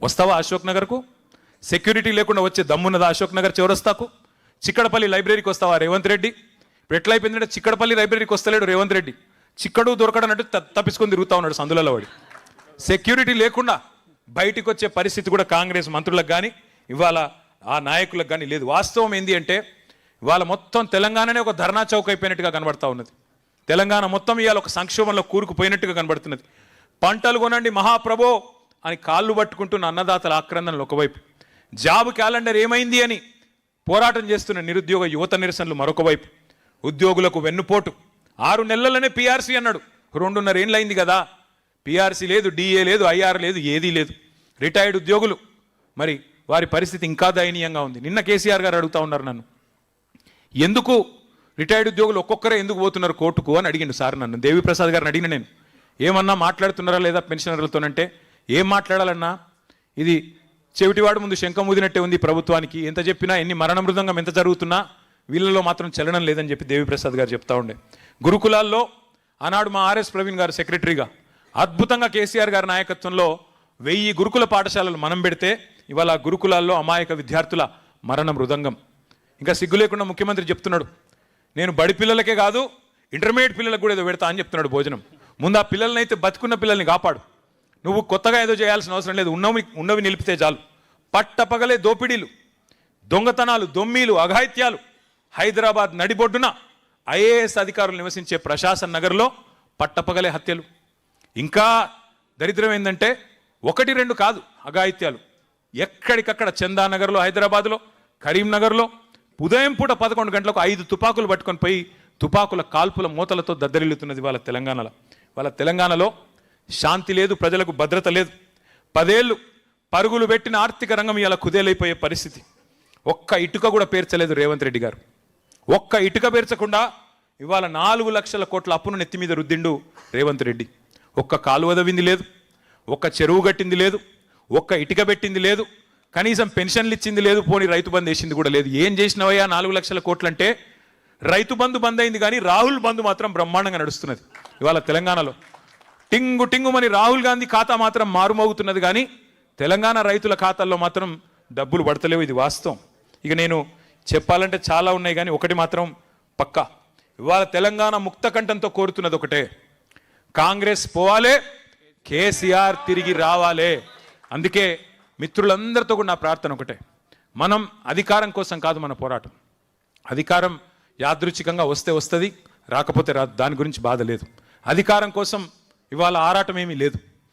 వస్తావా అశోక్ నగర్కు? సెక్యూరిటీ లేకుండా వచ్చే దమ్మున్నదా అశోక్ నగర్ చౌరస్తాకు? చిక్కడపల్లి లైబ్రరీకి వస్తావా రేవంత్ రెడ్డి? ఇప్పుడు ఎట్లా అయిపోయిందంటే చిక్కడపల్లి లైబ్రరీకి వస్తలేడు రేవంత్ రెడ్డి, చిక్కడు దొరకడన్నట్టు తప్పించుకొని తిరుగుతూ ఉన్నాడు సందులలో వాడి. సెక్యూరిటీ లేకుండా బయటికి వచ్చే పరిస్థితి కూడా కాంగ్రెస్ మంత్రులకు కానీ ఇవాళ ఆ నాయకులకు కానీ లేదు. వాస్తవం ఏంది అంటే ఇవాళ మొత్తం తెలంగాణనే ఒక ధర్నా చౌక్ అయిపోయినట్టుగా కనబడతా ఉన్నది. తెలంగాణ మొత్తం ఇవాళ ఒక సంక్షోభంలో కూరుకుపోయినట్టుగా కనబడుతున్నది. పంటలు కొనండి మహాప్రభో అని కాళ్ళు పట్టుకుంటున్న అన్నదాతల ఆక్రందనలు ఒకవైపు, జాబ్ క్యాలెండర్ ఏమైంది అని పోరాటం చేస్తున్న నిరుద్యోగ యువత నిరసనలు మరొక వైపు, ఉద్యోగులకు వెన్నుపోటు. 6 నెలలనే పీఆర్సీ అన్నాడు, 2.5 ఏళ్ళు అయింది కదా. పీఆర్సీ లేదు, డిఏ లేదు, ఐఆర్ లేదు, ఏదీ లేదు. రిటైర్డ్ ఉద్యోగులు మరి వారి పరిస్థితి ఇంకా దయనీయంగా ఉంది. నిన్న కేసీఆర్ గారు అడుగుతా ఉన్నారు నన్ను, ఎందుకు రిటైర్డ్ ఉద్యోగులు ఒక్కొక్కరే ఎందుకు పోతున్నారు కోర్టుకు అని అడిగిండు సార్ నన్ను. దేవిప్రసాద్ గారిని అడిగిన నేను, ఏమన్నా మాట్లాడుతున్నారా లేదా పెన్షనర్లతోనంటే, ఏం మాట్లాడాలన్నా, ఇది చెవిటివాడు ముందు శంఖం ఊదినట్టే ఉంది ప్రభుత్వానికి, ఎంత చెప్పినా ఎన్ని మరణ మృదంగం ఎంత జరుగుతున్నా వీళ్ళలో మాత్రం చలనం లేదని చెప్పి దేవిప్రసాద్ గారు చెప్తా ఉండే. గురుకులాల్లో ఆనాడు మా ఆర్ఎస్ ప్రవీణ్ గారు సెక్రటరీగా అద్భుతంగా కేసీఆర్ గారి నాయకత్వంలో 1000 గురుకుల పాఠశాలలు మనం పెడితే ఇవాళ గురుకులాల్లో అమాయక విద్యార్థుల మరణ మృదంగం. ఇంకా సిగ్గు లేకుండా ముఖ్యమంత్రి చెప్తున్నాడు, నేను బడి పిల్లలకే కాదు ఇంటర్మీడియట్ పిల్లలకు కూడా ఏదో పెడతా అని చెప్తున్నాడు భోజనం. ముందు ఆ పిల్లల్ని అయితే బతుకున్న పిల్లల్ని కాపాడు, నువ్వు కొత్తగా ఏదో చేయాల్సిన అవసరం లేదు, ఉన్నవి నిలిపితే చాలు. పట్టపగలే దోపిడీలు, దొంగతనాలు, దొమ్మీలు, అఘాయిత్యాలు. హైదరాబాద్ నడిబొడ్డున ఐఏఎస్ అధికారులు నివసించే ప్రశాసన్ నగర్లో పట్టపగలే హత్యలు. ఇంకా దరిద్రం ఏంటంటే 1-2 కాదు అఘాయిత్యాలు, ఎక్కడికక్కడ చందానగర్లో, హైదరాబాద్లో, కరీంనగర్లో ఉదయం పూట 11 గంటలకు 5 తుపాకులు పట్టుకొని పోయి తుపాకుల కాల్పుల మూతలతో దద్దరిల్లుతున్నది వాళ్ళ తెలంగాణలో. వాళ్ళ తెలంగాణలో శాంతి లేదు, ప్రజలకు భద్రత లేదు. 10 ఏళ్ళు పరుగులు పెట్టిన ఆర్థిక రంగం ఇలా కుదేలైపోయే పరిస్థితి. ఒక్క ఇటుక కూడా పేర్చలేదు రేవంత్ రెడ్డి గారు. ఒక్క ఇటుక పేర్చకుండా ఇవాళ 4 లక్షల కోట్ల అప్పును నెత్తి మీద రుద్దిండు రేవంత్ రెడ్డి. ఒక్క కాలువ దవ్వింది లేదు, ఒక్క చెరువు కట్టింది లేదు, ఒక్క ఇటుక పెట్టింది లేదు, కనీసం పెన్షన్లు ఇచ్చింది లేదు, పోనీ రైతు బంధు వేసింది కూడా లేదు. ఏం చేసినవయ్యా 4 లక్షల కోట్లు అంటే? రైతు బంధు బంద్ అయింది కానీ రాహుల్ బంధు మాత్రం బ్రహ్మాండంగా నడుస్తున్నది ఇవాళ తెలంగాణలో. టింగు టింగుమని రాహుల్ గాంధీ ఖాతా మాత్రం మారుమోగుతున్నది కానీ తెలంగాణ రైతుల ఖాతాల్లో మాత్రం డబ్బులు పడతలేవు. ఇది వాస్తవం. ఇక నేను చెప్పాలంటే చాలా ఉన్నాయి కానీ ఒకటి మాత్రం పక్కా, ఇవాళ తెలంగాణ ముక్త కంఠంతో కోరుతున్నది ఒకటే, కాంగ్రెస్ పోవాలే, కేసీఆర్ తిరిగి రావాలే. అందుకే మిత్రులందరితో కూడా నా ప్రార్థన ఒకటే, మనం అధికారం కోసం కాదు మన పోరాటం. అధికారం యాదృచ్ఛికంగా వస్తే వస్తుంది, రాకపోతే రాదు, దాని గురించి బాధ లేదు. అధికారం కోసం ఇవాళ ఆరాటం ఏమీ లేదు.